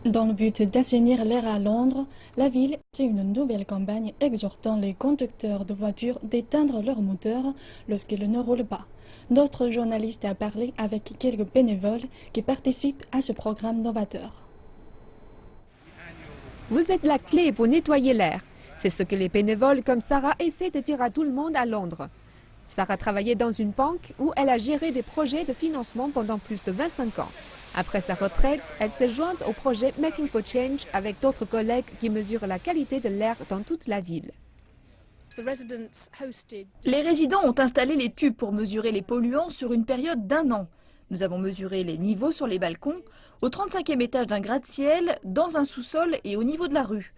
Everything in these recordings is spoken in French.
Dans le but d'assainir l'air à Londres, la ville a une nouvelle campagne exhortant les conducteurs de voitures d'éteindre leurs moteurs lorsqu'ils ne roulent pas. Notre journaliste a parlé avec quelques bénévoles qui participent à ce programme novateur. Vous êtes la clé pour nettoyer l'air. C'est ce que les bénévoles comme Sarah essaient de dire à tout le monde à Londres. Sarah travaillait dans une banque où elle a géré des projets de financement pendant plus de 25 ans. Après sa retraite, elle s'est jointe au projet Making for Change avec d'autres collègues qui mesurent la qualité de l'air dans toute la ville. Les résidents ont installé les tubes pour mesurer les polluants sur une période d'1 an. Nous avons mesuré les niveaux sur les balcons, au 35e étage d'un gratte-ciel, dans un sous-sol et au niveau de la rue.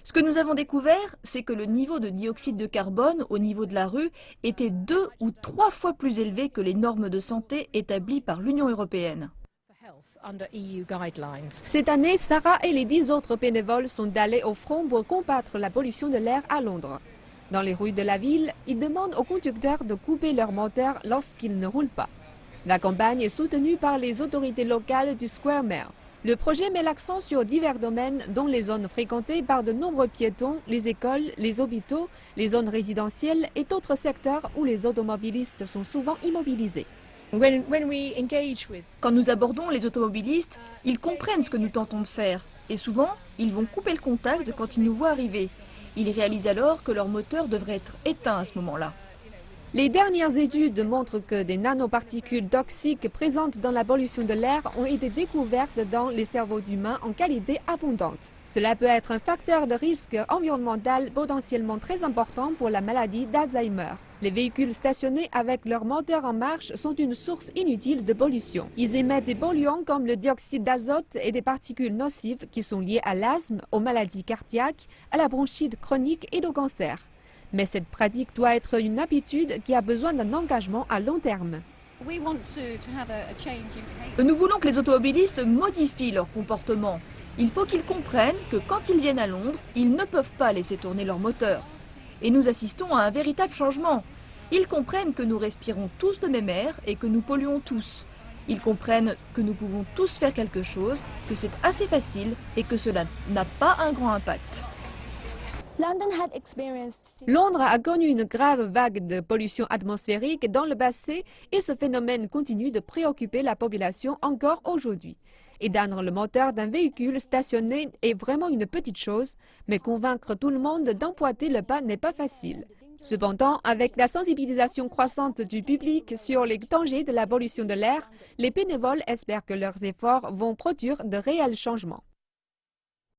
Ce que nous avons découvert, c'est que le niveau de dioxyde de carbone au niveau de la rue était 2 ou 3 fois plus élevé que les normes de santé établies par l'Union européenne. Cette année, Sarah et les 10 autres bénévoles sont allés au front pour combattre la pollution de l'air à Londres. Dans les rues de la ville, ils demandent aux conducteurs de couper leur moteur lorsqu'ils ne roulent pas. La campagne est soutenue par les autorités locales du Square Mile. Le projet met l'accent sur divers domaines, dont les zones fréquentées par de nombreux piétons, les écoles, les hôpitaux, les zones résidentielles et d'autres secteurs où les automobilistes sont souvent immobilisés. Quand nous abordons les automobilistes, ils comprennent ce que nous tentons de faire. Et souvent, ils vont couper le contact quand ils nous voient arriver. Ils réalisent alors que leur moteur devrait être éteint à ce moment-là. Les dernières études montrent que des nanoparticules toxiques présentes dans la pollution de l'air ont été découvertes dans les cerveaux d'humains en quantité abondante. Cela peut être un facteur de risque environnemental potentiellement très important pour la maladie d'Alzheimer. Les véhicules stationnés avec leur moteur en marche sont une source inutile de pollution. Ils émettent des polluants comme le dioxyde d'azote et des particules nocives qui sont liées à l'asthme, aux maladies cardiaques, à la bronchite chronique et au cancer. Mais cette pratique doit être une habitude qui a besoin d'un engagement à long terme. Nous voulons que les automobilistes modifient leur comportement. Il faut qu'ils comprennent que quand ils viennent à Londres, ils ne peuvent pas laisser tourner leur moteur. Et nous assistons à un véritable changement. Ils comprennent que nous respirons tous le même air et que nous polluons tous. Ils comprennent que nous pouvons tous faire quelque chose, que c'est assez facile et que cela n'a pas un grand impact. Londres a connu une grave vague de pollution atmosphérique dans le passé et ce phénomène continue de préoccuper la population encore aujourd'hui. Éteindre le moteur d'un véhicule stationné est vraiment une petite chose, mais convaincre tout le monde d'emboîter le pas n'est pas facile. Cependant, avec la sensibilisation croissante du public sur les dangers de la pollution de l'air, les bénévoles espèrent que leurs efforts vont produire de réels changements.